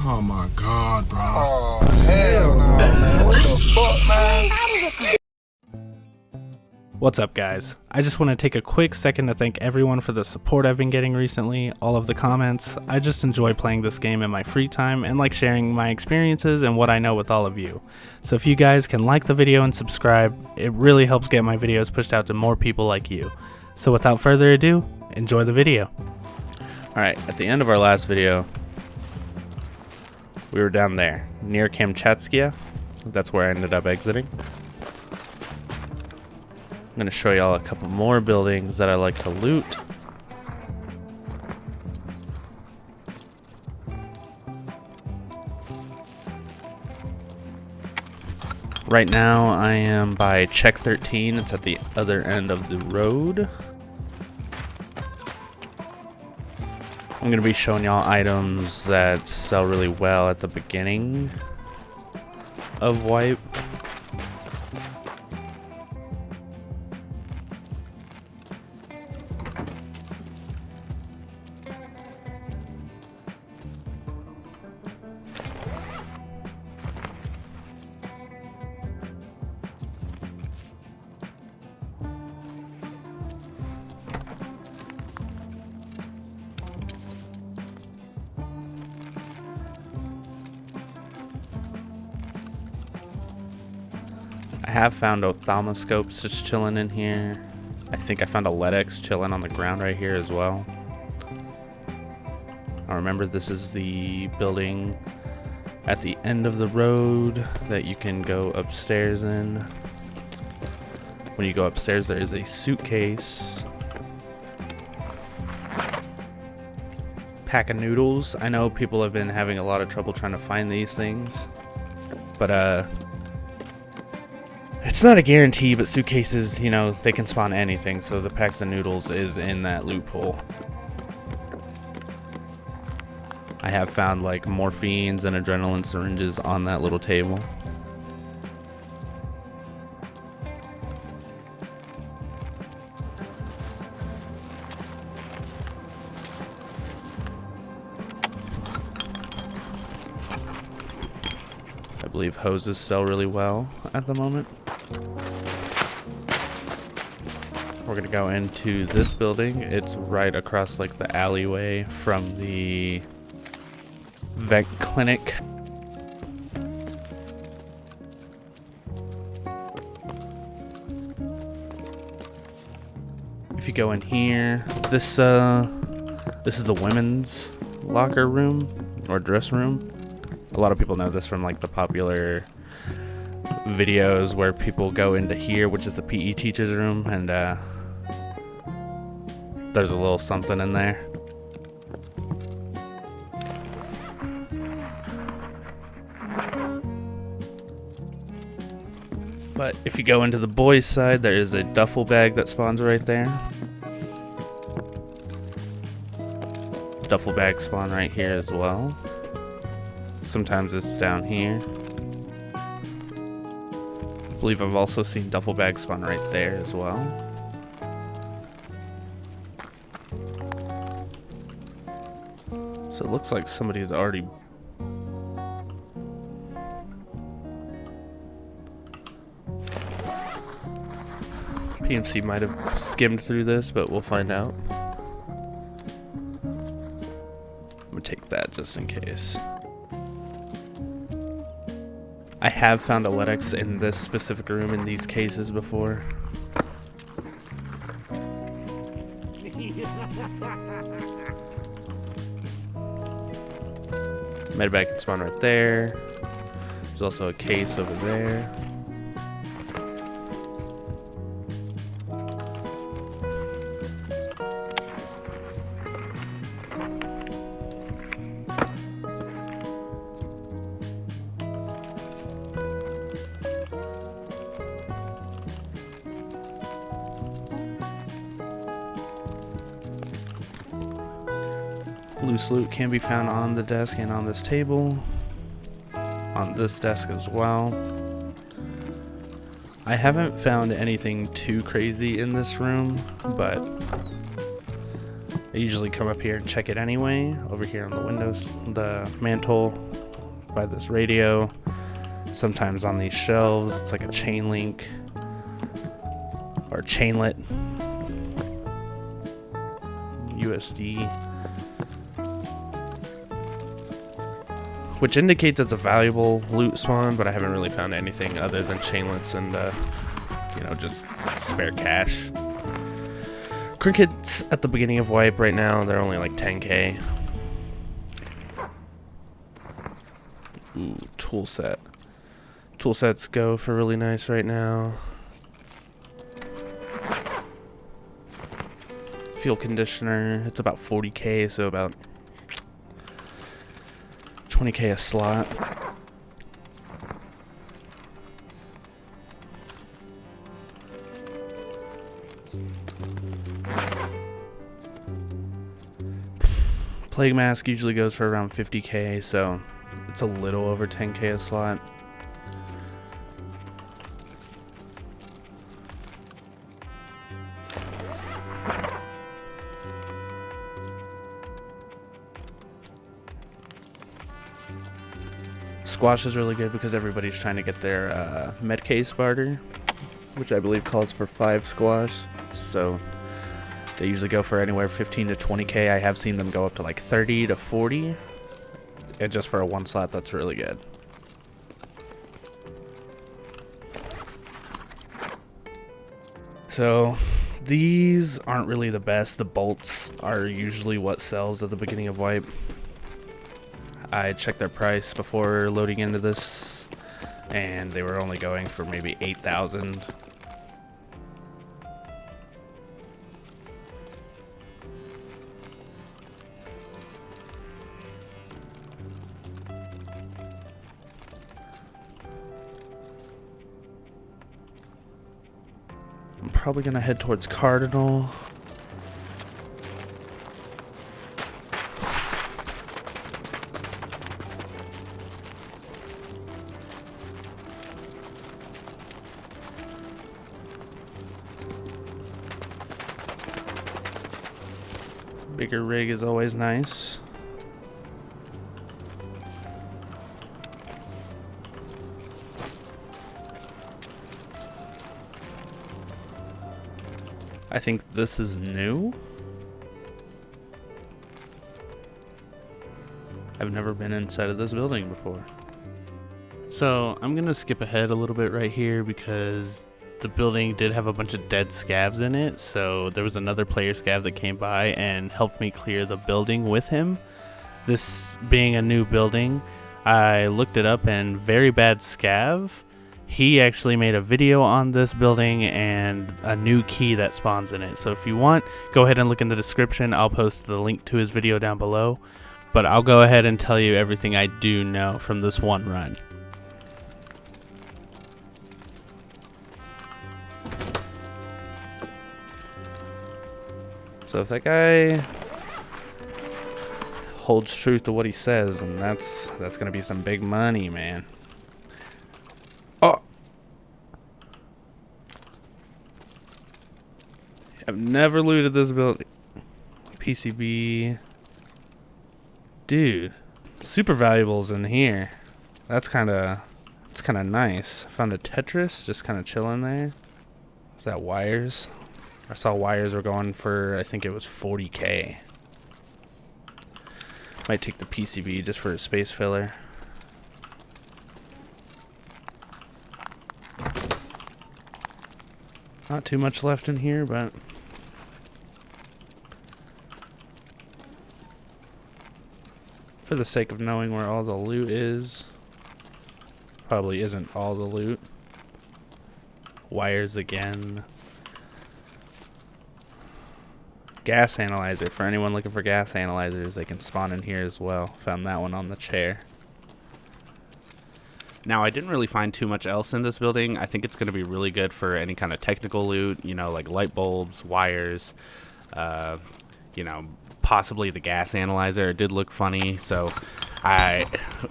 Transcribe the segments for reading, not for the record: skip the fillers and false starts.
Oh my god, bro. Oh, hell no, man. What the fuck, man? What's up, guys? I just want to take a quick second to thank everyone for the support I've been getting recently, all of the comments. I just enjoy playing this game in my free time and like sharing my experiences and what I know with all of you. So if you guys can like the video and subscribe, it really helps get my videos pushed out to more people like you. So without further ado, enjoy the video. Alright, at the end of our last video, we were down there, near Kamchatskia. That's where I ended up exiting. I'm going to show y'all a couple more buildings that I like to loot. Right now I am by Check 13. It's at the other end of the road. I'm going to be showing y'all items that sell really well at the beginning of Wipe. I have found ophthalmoscopes just chilling in here. I think I found a LEDX chilling on the ground right here as well. Now remember, this is the building at the end of the road that you can go upstairs in. When you go upstairs, there is a suitcase. Pack of noodles. I know people have been having a lot of trouble trying to find these things, but it's not a guarantee, but suitcases, you know, they can spawn anything, so the packs of noodles is in that loophole. I have found like morphines and adrenaline syringes on that little table. I believe hoses sell really well at the moment. We're gonna go into this building. It's right across like the alleyway from the vet clinic. If you go in here, this is the women's locker room or dress room. A lot of people know this from like the popular videos where people go into here, which is the PE teacher's room, and there's a little something in there. But if you go into the boys' side, there is a duffel bag that spawns right there. Duffel bag spawn right here as well. Sometimes it's down here. I believe I've also seen duffel bags spawn right there as well. So it looks like somebody's already... PMC might have skimmed through this, but we'll find out. I'm gonna take that just in case. I have found a LEDX in this specific room in these cases before. Medbag can spawn right there. There's also a case over there. Loose loot can be found on the desk and on this table. On this desk as well. I haven't found anything too crazy in this room, but usually come up here and check it anyway. Over here on the windows, the mantle by this radio. Sometimes on these shelves, it's like a chain link or chainlet. USD. Which indicates it's a valuable loot spawn, but I haven't really found anything other than chainlets and, you know, just spare cash. Crickets at the beginning of wipe right now, they're only like 10k. Ooh, tool set. Tool sets go for really nice right now. Fuel conditioner, it's about 40k, so about 20k a slot. Plague mask usually goes for around 50k, so it's a little over 10k a slot. Squash is really good because everybody's trying to get their med case barter, which I believe calls for 5 squash. So they usually go for anywhere 15 to 20k. I have seen them go up to like 30 to 40. And just for a 1 slot, that's really good. So these aren't really the best. The bolts are usually what sells at the beginning of wipe. I checked their price before loading into this, and they were only going for maybe 8,000. I'm probably gonna head towards Cardinal. Bigger rig is always nice. I think this is new. I've never been inside of this building before. So I'm gonna skip ahead a little bit right here because the building did have a bunch of dead scavs in it, so there was another player scav that came by and helped me clear the building with him. This being a new building, I looked it up, and Very Bad Scav, he actually made a video on this building and a new key that spawns in it. So if you want, go ahead and look in the description. I'll post the link to his video down below, but I'll go ahead and tell you everything I do know from this one run. So if that guy holds true to what he says, and that's gonna be some big money, man. Oh, I've never looted this building. PCB, dude, super valuables in here. That's kind of nice. I found a Tetris just kind of chilling there. Is that wires? I saw wires were going for, I think it was 40k. Might take the PCB just for a space filler. Not too much left in here, but for the sake of knowing where all the loot is, probably isn't all the loot. Wires again. Gas analyzer. For anyone looking for gas analyzers, they can spawn in here as well. Found that one on the chair. Now, I didn't really find too much else in this building. I think it's going to be really good for any kind of technical loot, you know, like light bulbs, wires, you know, possibly the gas analyzer. It did look funny, so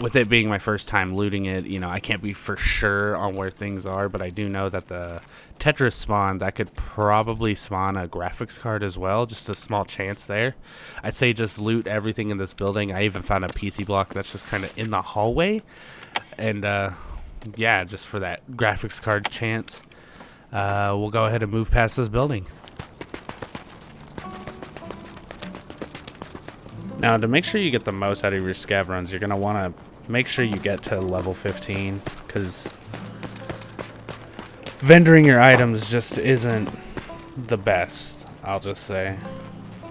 with it being my first time looting it, you know, I can't be for sure on where things are, but I do know that the Tetris spawn, that could probably spawn a graphics card as well, just a small chance there. I'd say just loot everything in this building. I even found a PC block that's just kind of in the hallway, and yeah, just for that graphics card chance. We'll go ahead and move past this building. Now, to make sure you get the most out of your scav runs, you're going to want to make sure you get to level 15, because vendoring your items just isn't the best, I'll just say,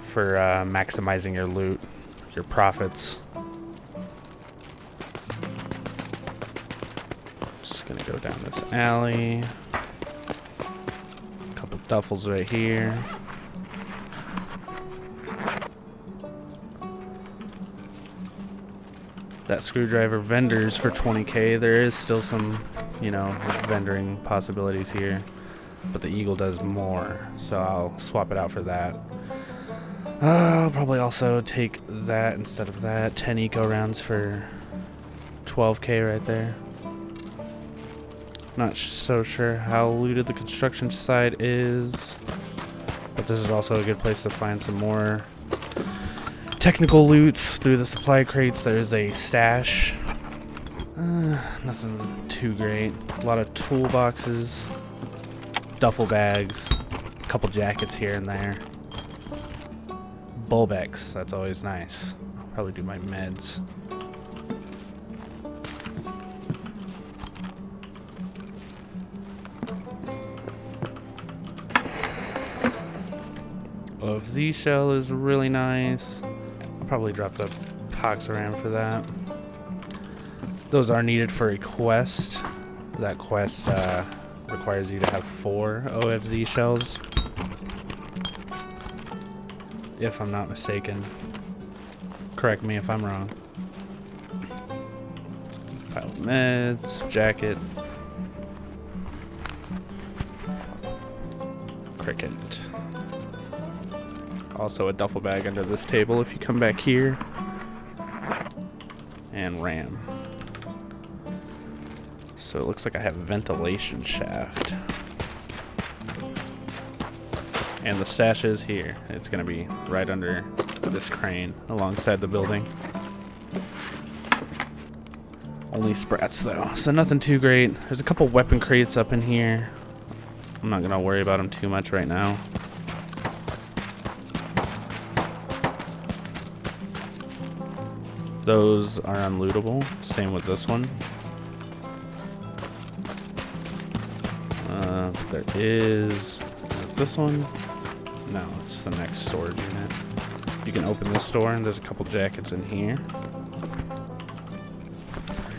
for maximizing your loot, your profits. Just going to go down this alley. A couple duffels right here. That screwdriver vendors for 20k. There is still some, you know, vendoring possibilities here, but the eagle does more, so I'll swap it out for that. I'll probably also take that instead of that. 10 eco rounds for 12k right there. Not so sure how looted the construction site is, but this is also a good place to find some more technical loot through the supply crates. There's a stash. Nothing too great. A lot of toolboxes, duffel bags, a couple jackets here and there. Bulbex, that's always nice. I'll probably do my meds. OFZ shell is really nice. Probably drop the pox around for that. Those are needed for a quest. That quest requires you to have 4 OFZ shells, if I'm not mistaken. Correct me if I'm wrong. Pile of meds, jacket, cricket. Also a duffel bag under this table if you come back here. And RAM. So it looks like I have a ventilation shaft. And the stash is here. It's going to be right under this crane alongside the building. Only sprats though, so nothing too great. There's a couple weapon crates up in here. I'm not going to worry about them too much right now. Those are unlootable. Same with this one. There is it this one? No, it's the next storage unit. You can open this door and there's a couple jackets in here.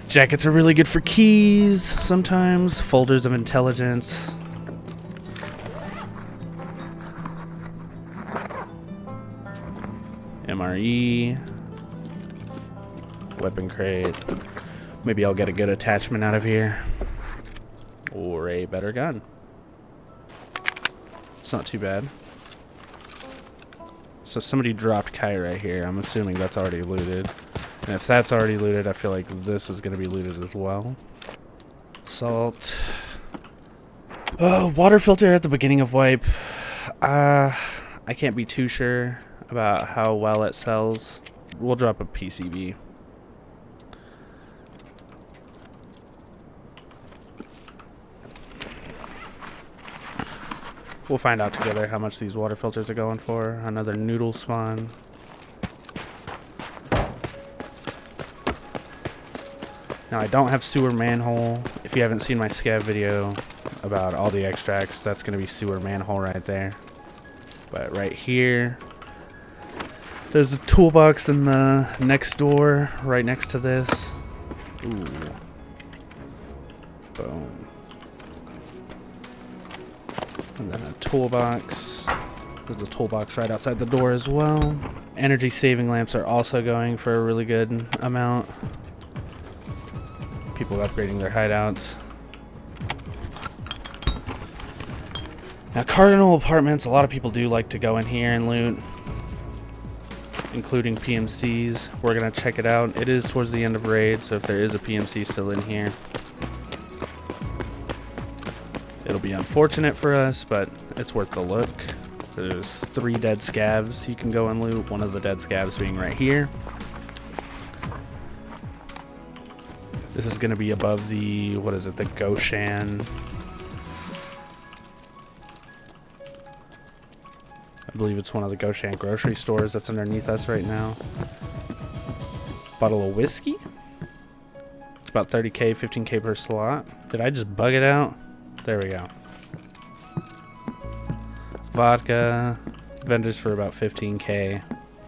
Jackets are really good for keys sometimes. Folders of intelligence. MRE. Weapon crate. Maybe I'll get a good attachment out of here. Or a better gun. It's not too bad. So somebody dropped kite right here. I'm assuming that's already looted. And if that's already looted, I feel like this is going to be looted as well. Salt. Oh, water filter at the beginning of wipe. I can't be too sure about how well it sells. We'll drop a PCB. We'll find out together how much these water filters are going for. Another noodle spawn. Now I don't have sewer manhole. If you haven't seen my scav video about all the extracts, that's going to be sewer manhole right there. But right here, there's a toolbox in the next door, right next to this. Ooh. Boom. And then a toolbox. There's a toolbox right outside the door as well. Energy saving lamps are also going for a really good amount. People upgrading their hideouts. Now, Cardinal Apartments, a lot of people do like to go in here and loot. including PMCs. We're gonna check it out. It is towards the end of raid, so if there is a PMC still in here, it'll be unfortunate for us, but it's worth the look. There's 3 dead scavs you can go and loot, one of the dead scavs being right here. This is gonna be above the, what is it, the Goshan. I believe it's one of the Goshan grocery stores that's underneath us right now. Bottle of whiskey. It's about 30k, 15k per slot. Did I just bug it out? There we go. Vodka. Vendors for about 15k.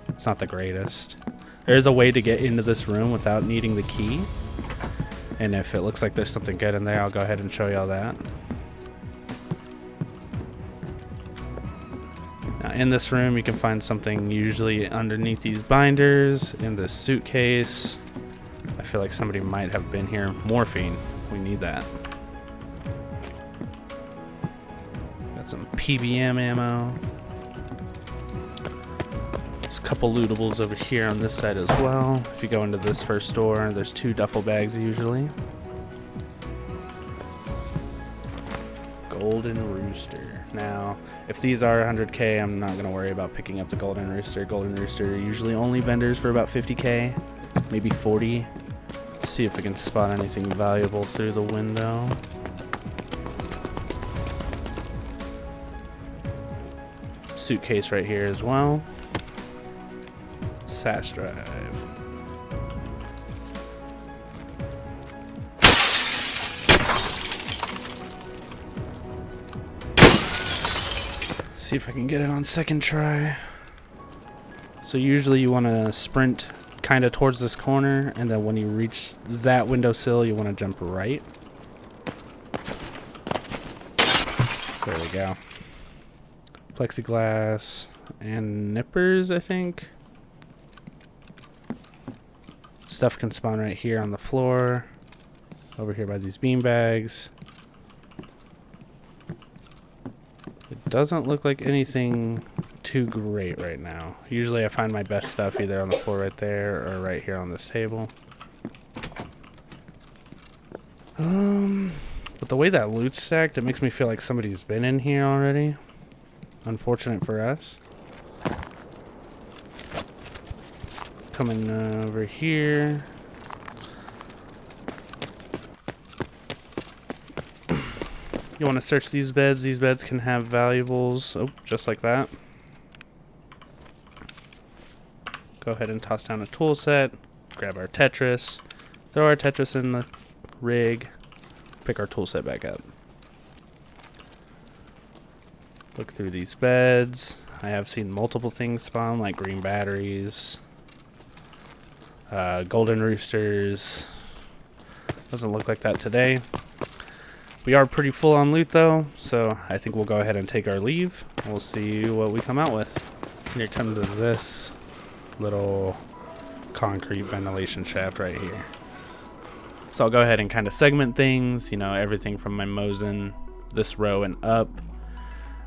It's not the greatest. There's a way to get into this room without needing the key. And if it looks like there's something good in there, I'll go ahead and show y'all that. Now in this room, you can find something usually underneath these binders, in this suitcase. I feel like somebody might have been here. Morphine, we need that. Got some PBM ammo. There's a couple lootables over here on this side as well. If you go into this first door, there's 2 duffel bags usually. Golden Rooster. Now, if these are 100k, I'm not going to worry about picking up the Golden Rooster. Golden Rooster are usually only vendors for about 50k, maybe 40. Let's see if we can spot anything valuable through the window. Suitcase right here as well. Sash drive. See if I can get it on second try. So usually you want to sprint kind of towards this corner, and then when you reach that windowsill, you want to jump right. There we go. Plexiglass and nippers, I think. Stuff can spawn right here on the floor, over here by these bean bags. It doesn't look like anything too great right now. Usually I find my best stuff either on the floor right there or right here on this table. But the way that loot's stacked, it makes me feel like somebody's been in here already. Unfortunate for us. Coming over here. You want to search these beds. These beds can have valuables. Oh, just like that. Go ahead and toss down a tool set. Grab our Tetris. Throw our Tetris in the rig. Pick our tool set back up. Look through these beds. I have seen multiple things spawn, like green batteries. Golden roosters. Doesn't look like that today. We are pretty full on loot though, so I think we'll go ahead and take our leave. We'll see what we come out with. Here comes this little concrete ventilation shaft right here. So I'll go ahead and kind of segment things, you know, everything from my Mosin, this row and up,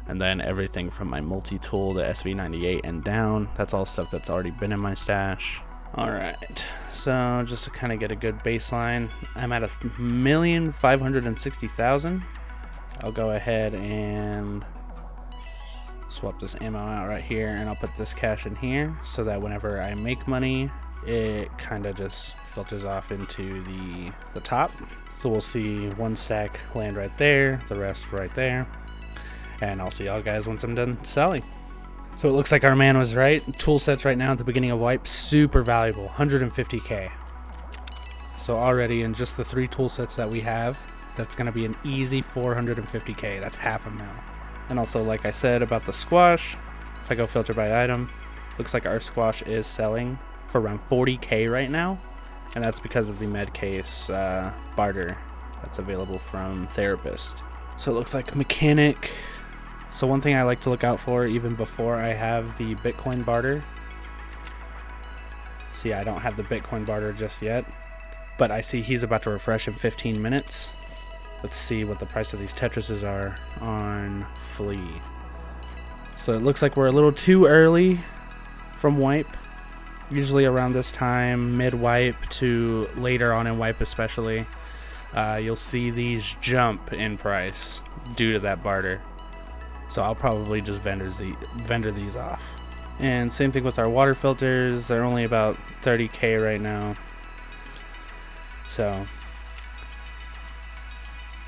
and then everything from my multi-tool, the SV98 and down. That's all stuff that's already been in my stash. Alright, so just to kind of get a good baseline, I'm at 1,560,000. I'll go ahead and swap this ammo out right here, and I'll put this cash in here so that whenever I make money, it kind of just filters off into the top. So we'll see one stack land right there, the rest right there, and I'll see y'all guys once I'm done selling. So it looks like our man was right. Tool sets right now at the beginning of wipe, super valuable, 150k. So already in just the 3 tool sets that we have, that's going to be an easy 450k. That's half a mil. And also, like I said about the squash, if I go filter by item, looks like our squash is selling for around 40k right now. And that's because of the med case barter that's available from Therapist. So it looks like mechanic. So one thing I like to look out for even before I have the Bitcoin barter. See, I don't have the Bitcoin barter just yet, but I see he's about to refresh in 15 minutes. Let's see what the price of these Tetrises are on Flea. So it looks like we're a little too early from wipe. Usually around this time, mid-wipe to later on in wipe especially, you'll see these jump in price due to that barter. So I'll probably just vendor these off. And same thing with our water filters. They're only about 30k right now. So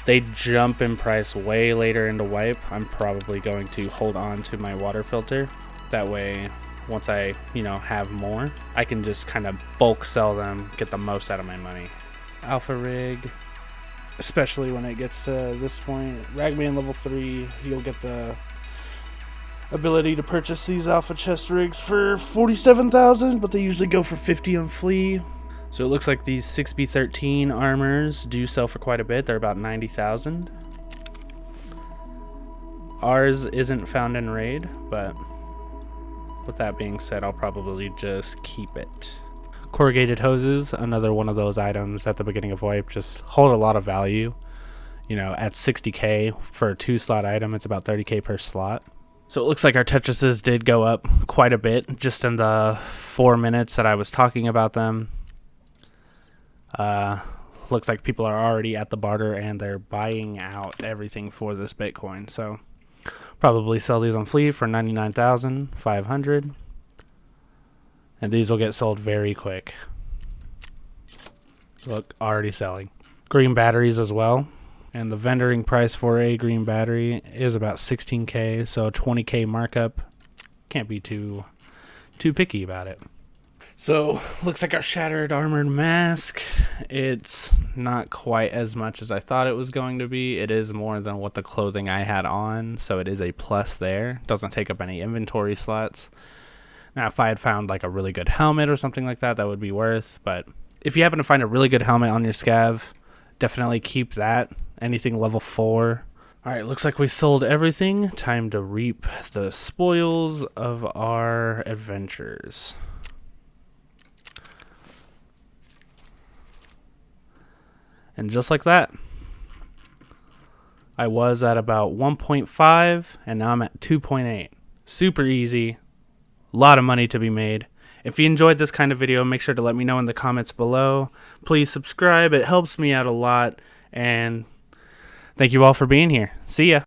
they jump in price way later into wipe. I'm probably going to hold on to my water filter. That way, once I, have more, I can just kind of bulk sell them, get the most out of my money. Alpha rig, especially when it gets to this point. Ragman level 3, you'll get the ability to purchase these alpha chest rigs for 47,000, but they usually go for 50 on flea. So it looks like these 6B13 armors do sell for quite a bit. They're about 90,000. Ours isn't found in raid, but with that being said, I'll probably just keep it. Corrugated hoses, another one of those items at the beginning of wipe, just hold a lot of value. At 60k for a 2-slot item, it's about 30k per slot. So it looks like our Tetrises did go up quite a bit just in the 4 minutes that I was talking about them. Looks like people are already at the barter and they're buying out everything for this Bitcoin. So probably sell these on Flea for 99,500. And these will get sold very quick. Look, already selling. Green batteries as well. And the vendoring price for a green battery is about 16k, so 20k markup. Can't be too picky about it. So, looks like our shattered armored mask. It's not quite as much as I thought it was going to be. It is more than what the clothing I had on, so it is a plus there. Doesn't take up any inventory slots. Now, if I had found like a really good helmet or something like that, that would be worse. But if you happen to find a really good helmet on your scav, definitely keep that. Anything level 4. Alright, looks like we sold everything. Time to reap the spoils of our adventures. And just like that, I was at about 1.5 and now I'm at 2.8. Super easy. A lot of money to be made. If you enjoyed this kind of video, make sure to let me know in the comments below. Please subscribe. It helps me out a lot. And thank you all for being here. See ya.